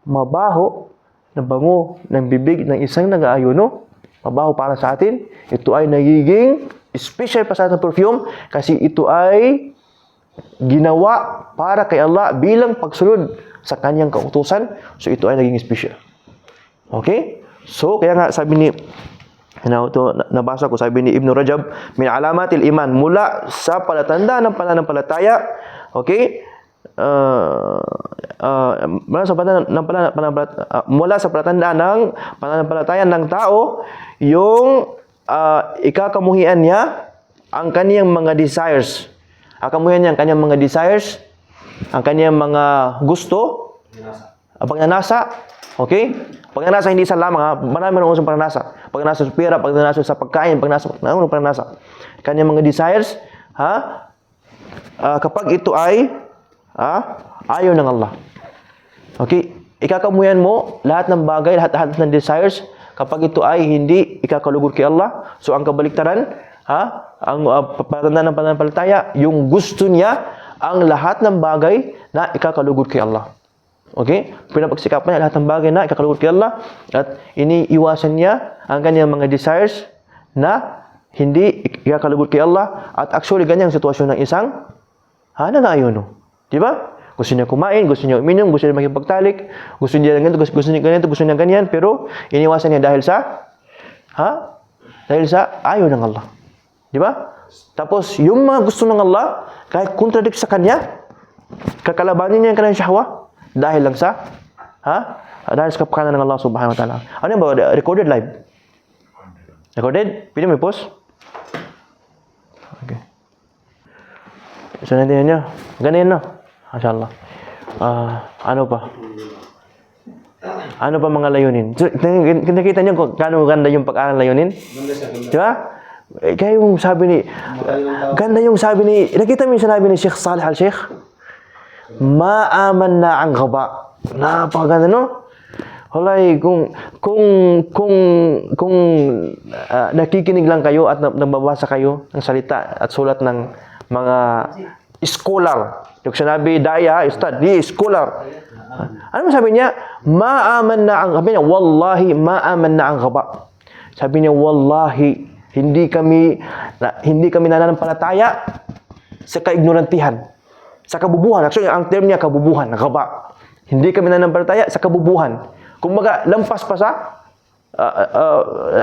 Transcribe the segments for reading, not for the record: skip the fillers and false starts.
mabaho na bango ng bibig ng isang nag-aayuno, mabaho para sa atin, ito ay nagiging special pa sa ating perfume kasi ito ay ginawa para kay Allah bilang pagsunod sa kanyang kautusan. So ito ay naging special. Okay? So kaya nga sabi ni nabasa ko, sabi ni Ibn Rajab, min alamatil iman, mula sa palatanda ng pananampalataya, okay? Mula sa palatanda ng pananampalataya ng tao, yung ikakamuhian niya ang kaniyang mga desires. Akamuhian niya ang kaniyang mga desires, ang kaniyang mga gusto, pagnanasa. Okay? Pagnanasa hindi isa lamang, ha? Marami ng usang pagnanasa. Pagnanasa sa pera, pagnanasa sa pagkain, pagnanasa. Kanyang mga desires, ha? Kapag ito ay ayaw ng Allah. Okay? Ikakamuyan mo lahat ng bagay, lahat ng desires, kapag ito ay hindi ikakalugod kay Allah. So ang kabaliktaran, ang palatandaan ng pananampalataya, yung gusto niya ang lahat ng bagay na ikakalugod kay Allah. Okay? Pinapagsikapan niya lahat ng bagay na ikakalugod kay Allah at iniiwasan niya ang kanyang mga desires na hindi ikakalugod kay Allah. At actually, ganyan ang sitwasyon ng isang nang-ayuno. Di ba? Gusto niya kumain, gusto niya uminom, gusto niya makipagtalik, gusto niya ganito, gusto niya ganyan, pero iniwasan niya dahil sa ayaw ng Allah. Di ba? Tapos, yung mga gusto ng Allah, kahit contradict sa kanya, kakalabanin niya ang kanyang syahwa. Dahil lang sa dahil sa kapakanan ng Allah subhanahu wa ta'ala. Ano yung ba? Recorded live? Recorded? Pwede mo i-post? Okay. So, natin nyo. Ganyan, no? MashaAllah. Ano pa? Ano pa mga layunin? So, nakita nyo kung gaano ganda yung pag-aaral layunin? Di ba? Kaya yung sabi ni... Ganda yung sabi ni... Nakita mo yung sinabi ni Sheikh Salih Al-Sheikh? Maaman na ang gaba. Napakaganda, no? Walay, kung nakikinig lang kayo at nababasa kayo ng salita at sulat ng mga scholar. Yung sinabi, daya, study, scholar. Ano sabi niya? Maaman na ang, sabi niya, wallahi, maaman na ang gaba. Sabi niya, wallahi, hindi kami nananampalataya sa kaignorantihan. Sa kabubuhan. Actually, ang term niya, kabubuhan, nakaba. Hindi kami nananampalataya sa kabubuhan. Kung maga, lampas pa sa,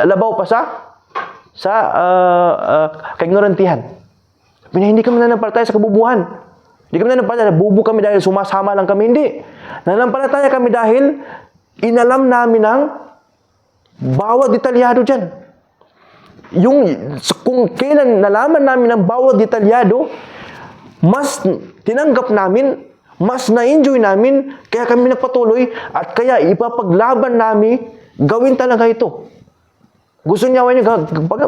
labaw pa sa kaignorantihan. Hindi kami nananampalataya sa kabubuhan. Hindi kami nananampalataya, bubu kami dahil sumasama lang kami. Hindi. Nananampalataya kami dahil inalam namin ang bawat detalyado dyan. Kung kailan nalaman namin ang bawat detalyado, mas tinanggap namin, mas na-enjoy namin, kaya kami nagpatuloy at kaya ipapaglaban namin, gawin talaga ito. Gusto niya,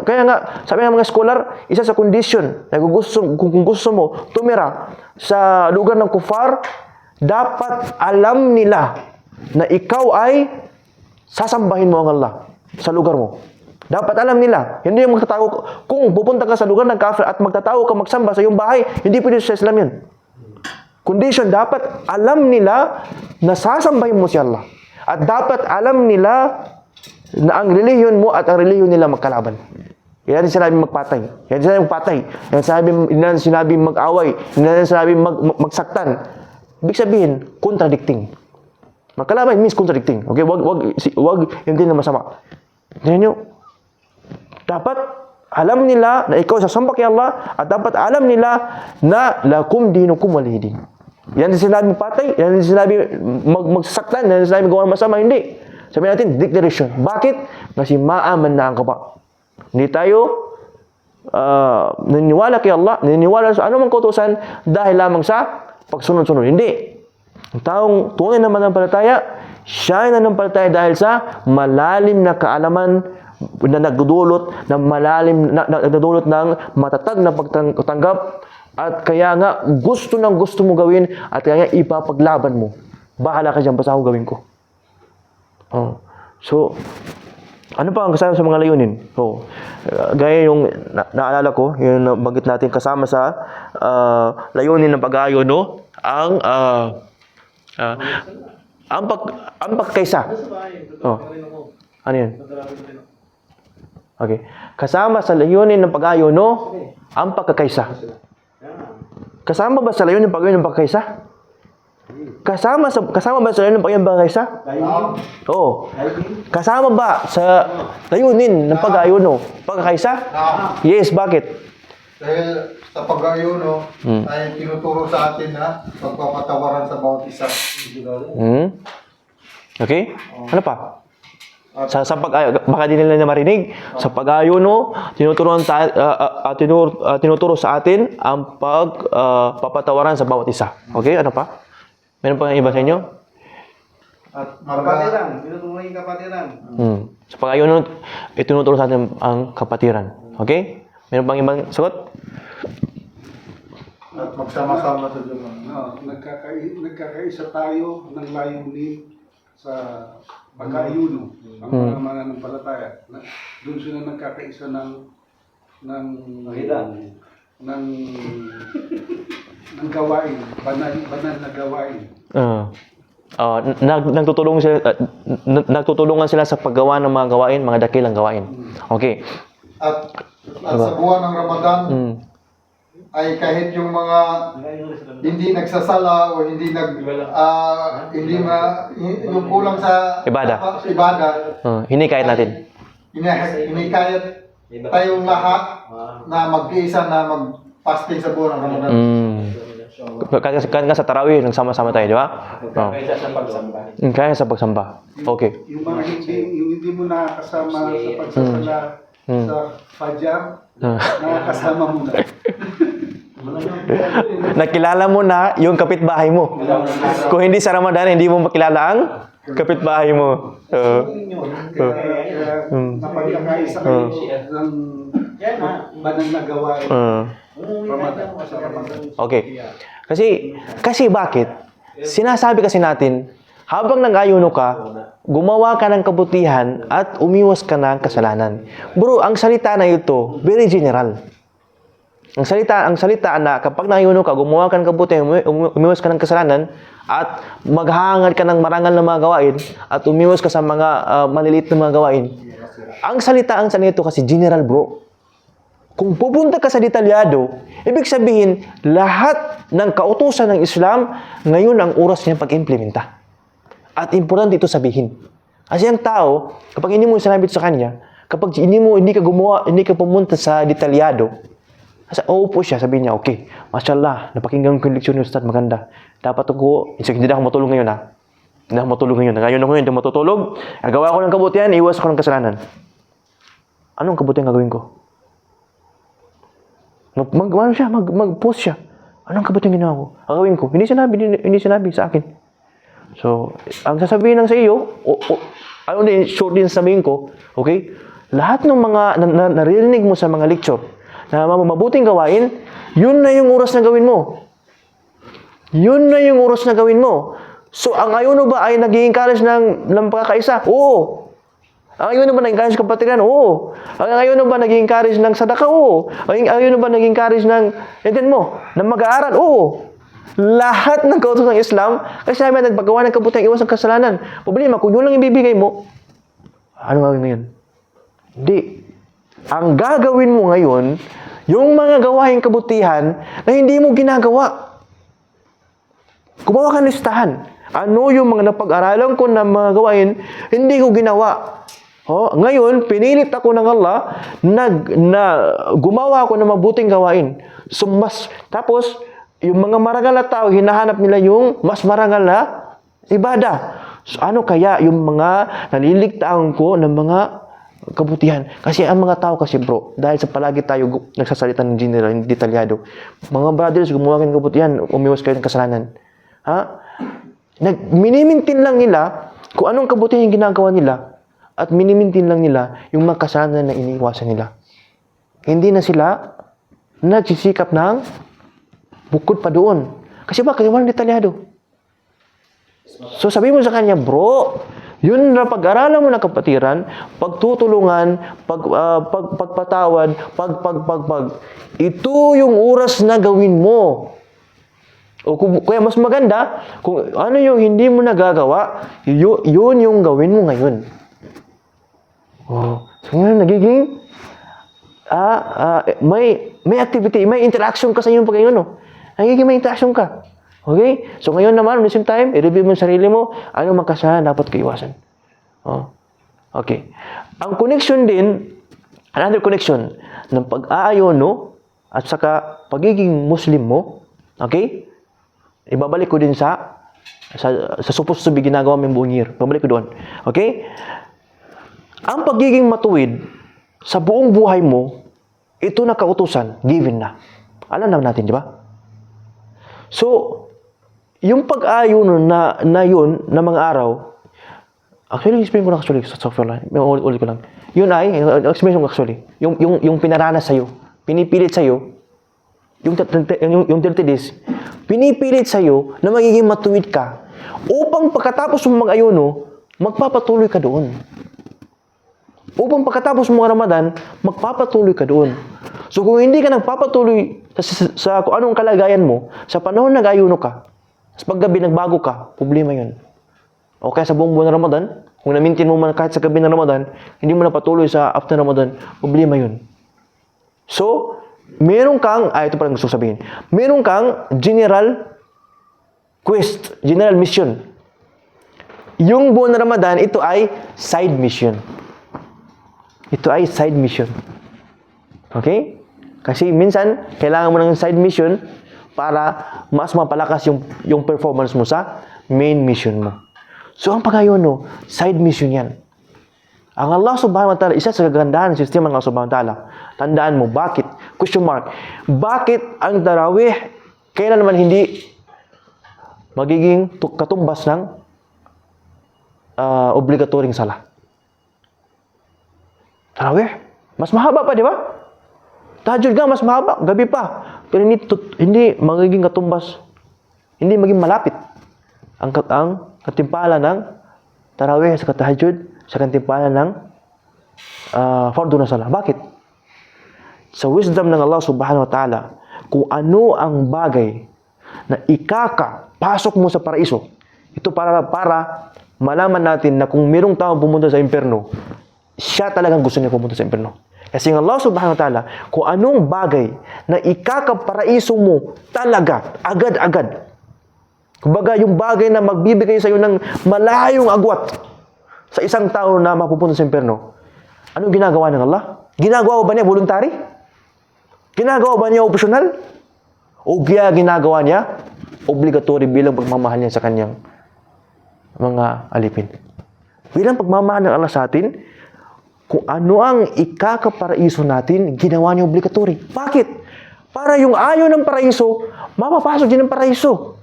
kaya nga, sabi ng mga scholar, isa sa condition, kung gusto mo tumira sa lugar ng kufar, dapat alam nila na ikaw ay sasambahin mo ang Allah sa lugar mo. Dapat alam nila. Hindi yung magtatago. Kung pupunta ka sa lugar ng kafir at magtatago ka magsamba sa iyong bahay, hindi pwede sa Islam yun. Condition, dapat alam nila na sasambahin mo si Allah. At dapat alam nila na ang relihiyon mo at ang relihiyon nila magkalaban. Yan din sinabi magpatay. Yan din sinabi magpatay. Yan din sinabi mag-away. Yan din sinabi magsaktan. Ibig sabihin, contradicting. Magkalaban means contradicting. Okay? Wag hindi na masama. Tingnan nyo. Dapat alam nila na ikaw sasamba kay Allah at dapat alam nila na lakum dinukum waliyadin. Yan din sinabi magpatay, yan din sinabi magsaktan, yan din sinabi gawa masama, hindi. Sabihin natin, declaration. Bakit? Kasi maaman na ang kaba. Hindi tayo naniniwala kay Allah, naniniwala sa anumang kautusan dahil lamang sa pagsunod-sunod. Hindi. Ang taong tunay na mananampalataya, siya ay nananampalataya dahil sa malalim na kaalaman na nagdudulot ng nagdudulot ng matatag na pagtanggap at kaya nga gusto mo gawin at kaya nga ipapaglaban mo. Bahala ka dyan, basta ako gawin ko. So, ano pa ang kasama sa mga layunin? Gaya yung naalala ko, yung nabanggit natin kasama sa layunin ng pag-aayon, no? Ang pagkaysa. Oh. Ano yun? Okay. Kasama sa layunin ng pag-ayuno, ang pagkakaysa. Kasama ba sa layunin ng pag-ayuno ng pagkaysa? Kasama ba sa layunin ng pag-ayuno ng pagkaysa? Oo. Kasama ba sa layunin ng pag-ayuno pagkakaysa? Yes, bakit? Dahil sa pag-ayuno ay tinuturo sa atin na pagpapatawaran sa bawat isa. Okay? Ano pa? Sa baka di nila na marinig. Sa pag-ayuno, tinuturo sa atin ang pagpapatawaran sa bawat isa. Okay? Ano pa? Meron pa iba sa inyo? At Kapatiran. Tinuturo yung kapatiran. Sa pag-ayuno, itinuturo sa atin ang kapatiran. Okay? Meron pang ibang sagot? at magsama-sama sa Diyos. Nagkakaisa tayo ng layunin sa pag-ayuno. Ang mga mananampalataya. Doon sila nagkakaisa ng gawain, banal na gawain. Nagtutulungan sila sa paggawa ng mga gawain, mga dakilang gawain. Okay. At sa buwan ng Ramadan, ay kahit yung mga hindi nagsasala o hindi yung kulang sa Ibada. Hinikayat natin. Hinikayat tayong lahat na mag-iisa na mag-fasting sa buwan ng Ramadan. Kaya sa tarawih, nagsama-sama tayo, di ba? Kaya sa pagsamba. Okay. Yung mga hindi mo nakakasama sa pagsasala sa Fajr, nakakasama mo na. Nakilala mo na yung kapitbahay mo. Kung hindi sa Ramadan, hindi mo makilala ang kapitbahay mo. Napagkakaisa kayo ng banal na gawain. Okay. Kasi bakit? Sinasabi kasi natin, habang nag-ayuno ka, gumawa ka ng kabutihan at umiwas ka ng kasalanan. Bro, ang salita na ito, very general. Ang salita na kapag nag-ayuno ka, gumawa ka ng kabutihan, umiwas ka ng kasalanan, at maghahangad ka ng marangal na mga gawain, at umiwas ka sa mga maliliit na mga gawain. Ang salita ito kasi general, bro. Kung pupunta ka sa detalyado, ibig sabihin, lahat ng kautusan ng Islam, ngayon ang oras niya pag-implementa. At importante ito sabihin. Kasi ang tao, kapag hindi mo sinabi ito sa kanya, kapag hindi ka pumunta sa detalyado, uupo siya, sabihin niya, okay, mashallah, napakinggan ko yung leksyon ni Ustad, maganda. Dapat ako, hindi na ako matulog ngayon ha. Hindi na ako matulog ngayon. Ngayon ako hindi matutulog. Gagawa ko ng kabutihan, iwas ko ng kasalanan. Anong kabutihan gagawin ko? Mag-post siya. Anong kabutihan ginawa ko? Gagawin ko. Hindi sinabi sa akin. So, ang sasabihin lang sa iyo, short din sabihin ko, okay? Lahat ng mga naririnig mo sa mga lecture, na mabuting gawain, yun na yung oras na gawin mo. Yun na yung oras na gawin mo. So, ang ayuno ba ay nag-i-encourage ng pagkakaisa? Oo. Ang ayuno ba nag-encourage ng kapatiran? Oo. Ang ayuno ba nag-encourage ng sadaka? Oo. Ang ayuno ba nag-encourage ng mag-aaral? Oo. Lahat ng kautos ng Islam, kasi sabi natin, paggawa ng kabutihan, iwas ang kasalanan. Problema, kung yun lang ibibigay mo, ano gawin ngayon? Hindi. Ang gagawin mo ngayon, yung mga gawaing kabutihan na hindi mo ginagawa. Gumawa ka ng listahan. Ano yung mga napag-aralan ko na mga gawain, hindi ko ginawa. Ngayon, pinilit ako ng Allah na gumawa ako ng mabuting gawain. So, tapos, yung mga marangal na tao, hinahanap nila yung mas marangal na ibada. So, ano kaya yung mga naliligtaan ko ng mga kabutihan? Kasi ang mga tao kasi, bro, dahil sa palagi tayo nagsasalita ng general, hindi detalyado. Mga brothers, gumawa kayo ng kabutihan, umiwas kayo ng kasalanan. Minimintin lang nila kung anong kabutihan yung ginagawa nila, at minimintin lang nila yung mga kasalanan na iniiwasan nila. Hindi na sila nagsisikap ng bukod pa doon. Kasi bakit? Walang detalyado. So sabi mo sa kanya, bro, yun na pag-aralan mo na kapatiran, pagtutulungan, pagpatawad, ito yung oras na gawin mo. O kaya mas maganda, kung ano yung hindi mo nagagawa, yun yung gawin mo ngayon. Oh, so ngayon nagiging may activity, may interaction ka sa iyong pag-iyon, no? Nagiging may interaction ka. Okay? So ngayon naman, at the same time, i-review mo yung sarili mo, ano mang kasalanan dapat kaiwasan. Oh. Okay. Ang connection din, another connection, ng pag-aayono at saka pagiging Muslim mo, okay? Ibabalik ko din sa supposed to be ginagawa mo yung buong year. Babalik ko doon. Okay? Ang pagiging matuwid sa buong buhay mo, ito na kautusan, given na. Alam naman natin, di ba? So, yung pag-ayono na yun, na mga araw, actually, explain ko lang actually sa software lang. Ulit ko lang. Yun ay, explain ko actually, yung pinaranas sa'yo, pinipilit sa'yo, yung 30 days, pinipilit sa'yo na magiging matuwid ka upang pagkatapos mo mag-ayuno, magpapatuloy ka doon. Upang pagkatapos mo Ramadan, magpapatuloy ka doon. So kung hindi ka nagpapatuloy sa kung anong kalagayan mo, sa panahon nag-ayuno ka, sa paggabi nagbago ka, problema yun. O kaya sa buong buwan ng Ramadan, kung na-maintain mo man kahit sa gabi ng Ramadan, hindi mo na patuloy sa after Ramadan, problema yun. So, meron kang, ito pa lang gusto sabihin, meron kang general quest, general mission. Yung buwan ng Ramadan, ito ay side mission. Ito ay side mission. Okay? Kasi minsan, kailangan mo ng side mission para mas mapalakas yung performance mo sa main mission mo. So, ang pag-ayuno, side mission yan. Ang Allah subhanahu wa ta'ala, isa sa kagandahan ng sistema ng Allah subhanahu wa ta'ala. Tandaan mo, bakit? Question mark. Bakit ang tarawih, kailan naman hindi magiging katumbas ng obligatoryong sala? Tarawih, mas mahaba pa, di ba? Tahajjud nga, mas mahaba, gabi pa. Pero hindi magiging katumbas, hindi maging malapit ang katimpala ng tarawih sa tahajjud sa katimpala ng fardu na sala. Bakit? Sa wisdom ng Allah subhanahu wa ta'ala, kung ano ang bagay na pasok mo sa paraiso, ito para malaman natin na kung mayroong taong pumunta sa impyerno, siya talagang gusto niya pumunta sa impyerno. Kasi ang Allah subhanahu wa ta'ala, kung anong bagay na paraiso mo talaga, agad-agad. Kumbaga, yung bagay na magbibigay sa iyo ng malayong agwat sa isang tao na mapupunta sa impyerno, anong ginagawa ng Allah? Ginagawa ba niya voluntary? Ginagawa ba niya optional? O ginagawa niya obligatory bilang pagmamahal niya sa kanyang mga alipin? Bilang pagmamahal ng Allah sa atin, kung ano ang paraiso natin, ginawa niya obligatory. Bakit? Para yung ayaw ng paraiso, mapapasok din ng paraiso.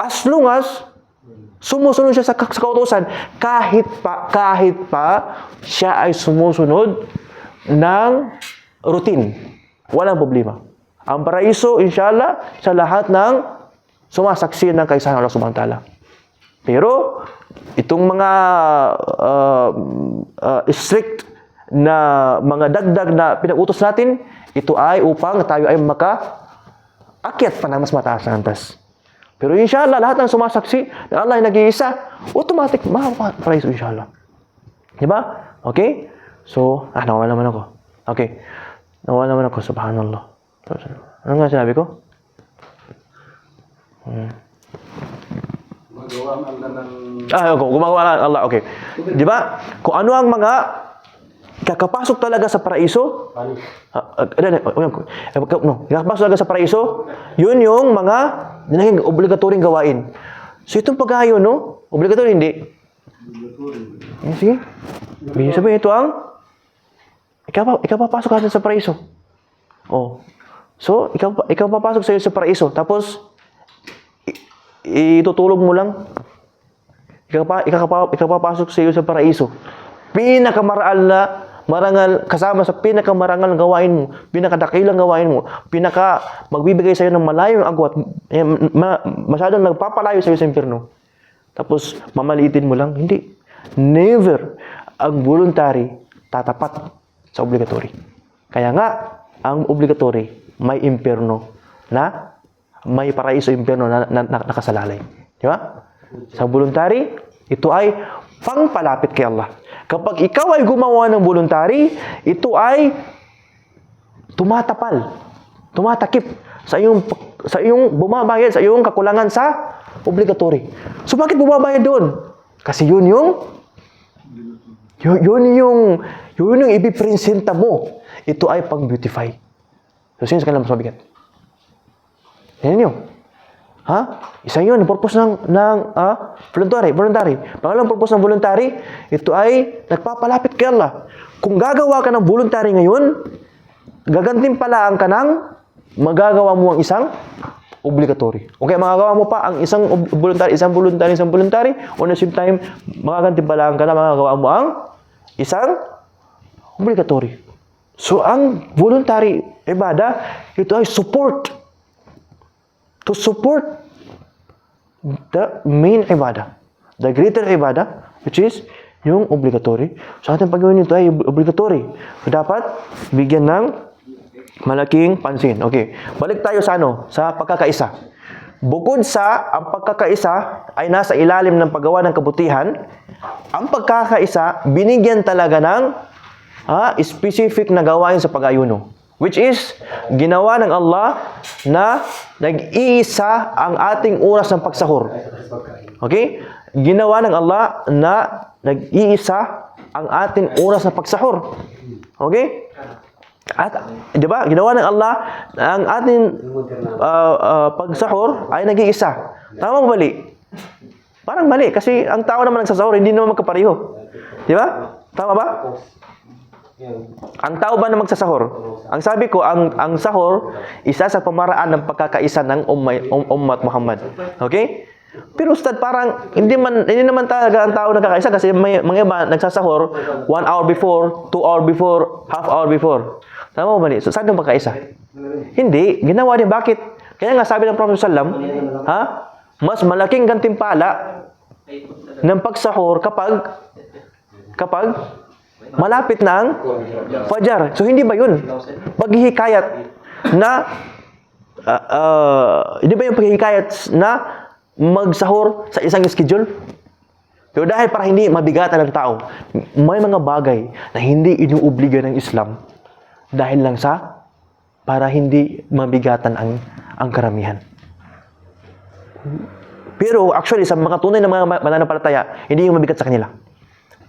As long as sumusunod siya sa kautusan, kahit pa siya ay sumusunod ng routine. Walang problema. Ang paraiso, inshallah, sa lahat ng sumasaksi ng kaisahan ng Allah subhanahu wa ta'ala. Pero, itong mga strict na mga dagdag na pinag-utos natin, ito ay upang tayo ay maka-akyat pa na mas mataas na antas. Pero inshallah, lahat ng sumasaksi na Allah ay nag-iisa, automatic, paraiso inshallah. Diba? Okay? So, nawala naman ako. Okay. Nawala naman ako, subhanallah. Ano nga sinabi ko? Gumagawa ang Allah ng... Gumagawa ng Allah, okay. Diba? Kung ano ang mga kakapasok talaga sa paraiso, kakapasok talaga sa paraiso, yun yung mga naging obligatoryong gawain. So itong pag-ayon, no? Obligatory, hindi? Sige. Ibig sabihin, ito ang ikapapasok natin sa paraiso. Oh. So, ikaw papasok sa iyo sa paraiso. Tapos, itutulog mo lang. Ikapapasok sa iyo sa paraiso. Marangal, kasama sa pinakamarangal gawain mo, pinakadakilang gawain mo, magbibigay sa iyo ng malayong agwat, masyadong nagpapalayo sa iyo sa impyerno. Tapos, mamaliitin mo lang. Hindi. Never ang voluntary tatapat sa obligatory. Kaya nga, ang obligatory may impyerno na may paraiso impyerno na nakasalalay. Di ba? Sa voluntary, ito ay pangpalapit kay Allah. Kapag ikaw ay gumawa ng voluntary, ito ay tumatakip sa iyong bumabayad sa iyong kakulangan sa obligatory. So bakit bumabayad doon? Kasi yun yung ipipresenta mo. Ito ay pang-beautify. So sino sa kanila mas mabigat? Yan yun. Isa yun, purpose ng voluntary. Pangalawang purpose ng voluntary, ito ay nagpapalapit kay Allah. Kung gagawa ka ng voluntary ngayon, gagantimpalaan ka ng magagawa mo ang isang obligatory. Okay, magagawa mo pa ang isang voluntary, on the same time, magagantimpalaan ka na magagawa mo ang isang obligatory. So, ang voluntary ibadah, ito ay support. To support the main ibadah. The greater ibadah, which is yung obligatory. So, ating pagawin ito ay obligatory. So, dapat bigyan ng malaking pansin. Okay. Balik tayo sa pagkakaisa. Bukod sa ang pagkakaisa ay nasa ilalim ng paggawa ng kabutihan, ang pagkakaisa binigyan talaga ng specific na gawain sa pag-ayuno. Which is, ginawa ng Allah na nag-iisa ang ating oras ng pagsahur. Okay? Ginawa ng Allah na nag-iisa ang ating oras ng pagsahur. Okay? At, di ba? Ginawa ng Allah na ang ating pagsahur ay nag-iisa. Tama ba mali? Parang mali kasi ang tao naman nagsasahur hindi naman magkapareho. Di ba? Tama ba? Ang tao ba na magsasahur? Ang sabi ko, ang sahur, isa sa pamaraan ng pagkakaisa ng ummat Muhammad. Okay? Pero Ustad, parang hindi naman talaga ang tao nagkakaisa kasi mga iba nagsasahur 1 hour before, 2 hour before, half hour before. Tama ba? So, saan yung pagkaisa? Hindi. Ginawa din. Bakit? Kaya nga sabi ng Prophet Sallam, mas malaking gantimpala ng pagsahur kapag malapit na ang Fajar. So, hindi ba yun? Paghihikayat na hindi ba yung paghihikayat na magsahur sa isang schedule? Pero dahil para hindi mabigatan ng tao, may mga bagay na hindi inuobliga ng Islam dahil lang para hindi mabigatan ang karamihan. Pero actually, sa mga tunay na mga mananampalataya, hindi yung mabigat sa kanila.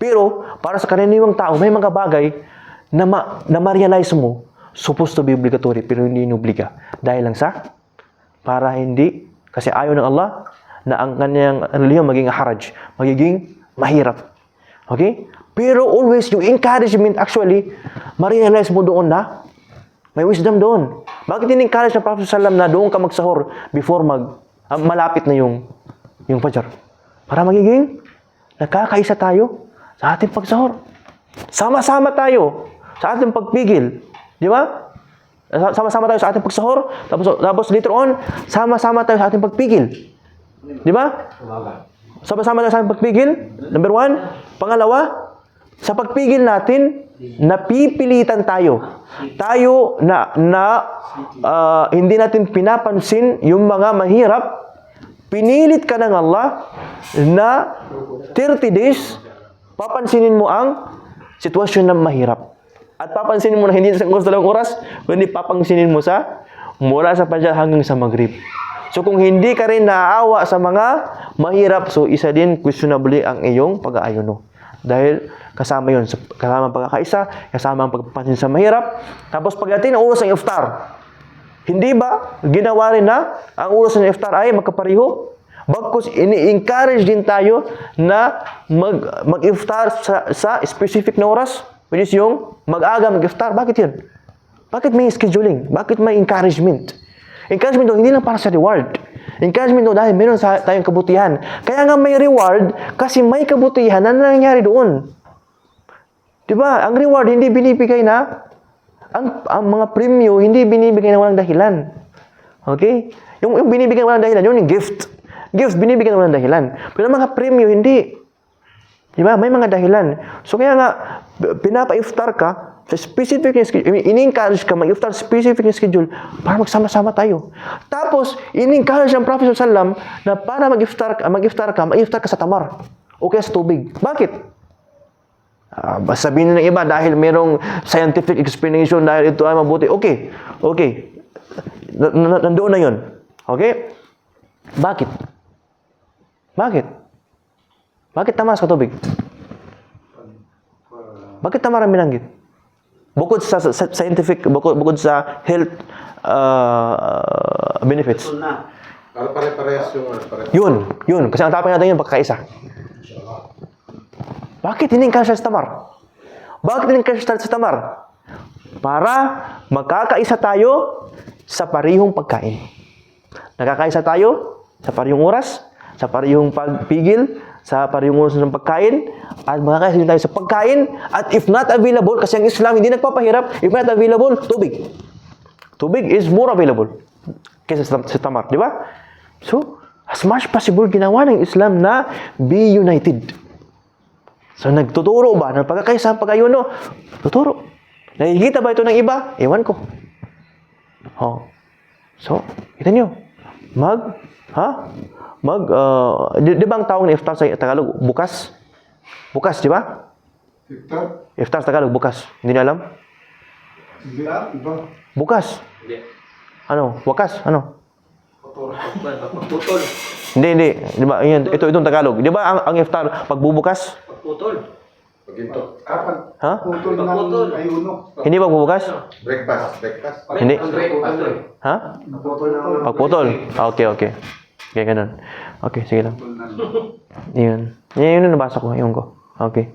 Pero, para sa karaniwang tao, may mga bagay na ma-realize mo, supposed to be obligatory, pero hindi inuobliga. Dahil lang para hindi, kasi ayaw ng Allah, na ang kanyang relihiyon maging haraj, magiging mahirap. Okay? Pero always, yung encouragement, actually, ma-realize mo doon na may wisdom doon. Bakit in-encourage ng Prophet Sallam na doon ka magsahur before malapit na yung Fajar? Para magiging nakakaisa tayo sa ating pagsahur. Sama-sama tayo sa ating pagpigil. Di ba? Sama-sama tayo sa ating pagsahur. Tapos later on, sama-sama tayo sa ating pagpigil. Di ba? Sama-sama tayo sa ating pagpigil. Number 1. Pangalawa, sa pagpigil natin, napipilitan tayo. Tayo na hindi natin pinapansin yung mga mahirap. Pinilit ka ng Allah na 30 days, papansinin mo ang sitwasyon na mahirap. At papansinin mo na hindi sa dalawang oras, kundi papansinin mo mula sa Fajar hanggang sa Maghrib. So kung hindi ka rin naaawa sa mga mahirap, so isa din questionable ang iyong pag-aayuno. Dahil kasama yun, kasama ang pagkakaisa, kasama ang pagpapansin sa mahirap. Tapos pagdating ang oras ng iftar, hindi ba ginawa rin na ang oras ng iftar ay magkapareho? Bagkus ini-encourage din tayo na mag-iftar sa specific na oras, which is yung mag-aga mag-iftar. Bakit yun? Bakit may scheduling? Bakit may encouragement? Encouragement doon, hindi lang para sa reward. Encouragement doon dahil meron tayong kabutihan. Kaya nga may reward kasi may kabutihan na nangyari doon. Diba? Ang reward hindi binibigay na, ang mga premyo hindi binibigay na walang dahilan. Okay? Yung binibigay na walang dahilan, yun yung gift. Gift, binibigyan mo ng dahilan. Pero mga premyo, hindi. Diba? May mga dahilan. So kaya nga, pinapa-iftar ka Sa specific na schedule. Ini-encourage ka mag-iftar specific na schedule para magsama-sama tayo. Tapos, ini-encourage ang Prophet sallam na para mag-iftar ka sa tamar o kaya sa tubig. Bakit? Sabihin ng iba dahil merong scientific explanation dahil ito ay mabuti. Okay. Nandoon na yun. Okay? Bakit? Bakit tamar sa tubig? Bakit tamar ang binanggit? Bukod sa scientific, bukod sa health benefits. Para pare-parehas yung Yun. Kasi ang topic natin yun, pagkakaisa. Bakit hindi ka sa tamar? Bakit hindi ka sa tamar? Para magkakaisa tayo sa parihong pagkain. Nakakaisa tayo sa parihong oras, sa parihong pagpigil, sa parihong oras ng pagkain, at makakaisa din tayo sa pagkain, at if not available, kasi ang Islam hindi nagpapahirap, if not available, tubig. Tubig is more available kaysa sa tamar, di ba? So, as much possible, ginawa ng Islam na be united. So, nagtuturo ba ng pagkakaisa, pag-ayuno? Tuturo. Nakikita ba ito ng iba? Ewan ko. So, kita nyo. Di ba ang tawag na iftar sa Tagalog? Bukas? Bukas, di ba? Victor? Iftar sa Tagalog, bukas. Hindi niyo alam? Hindi, iba. Bukas. Hindi. Ano? Wakas? Ano? Pagputol. Hindi. Di ba? Itong Tagalog. Di ba ang iftar pagbubukas? Pagputol. Paginto. Kapan? Ha? Putol Pagputol. ng ayuno. Hindi pagbubukas? Breakfast. Hindi. Pagputol. Ha? Pagputol. Okay. Okay, ganun. Okay, sige lang. Yun yung nabasa ko. Yun ko. Okay.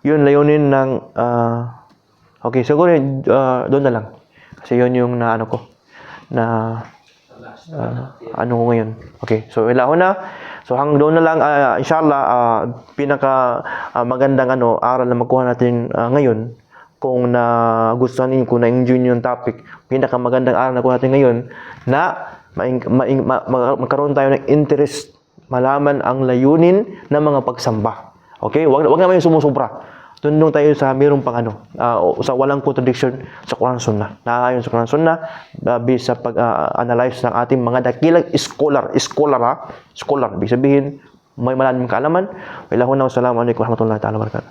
Yun, layunin ng... okay, siguro doon na lang. Kasi yun yung ano ko. Ano ko ngayon. Okay, so wala ko na. So hanggang doon na lang, inshallah, pinaka magandang aral na magkuha natin ngayon. Kung nagustuhan niyo, kung na-enjoy niyo yung topic, pinaka magandang aral na kuha natin ngayon na magkaroon tayo ng interest, malaman ang layunin ng mga pagsamba. Okay? Wag naman yung sumusobra. Tundong tayo sa mayroong sa walang contradiction sa Quran Sunnah. Naayon sa Quran Sunnah, based sa pag-analyze ng ating mga dakilang scholar. Ibig sabihin, may malalim kaalaman. Wassalamualaikum warahmatullahi wabarakatuh.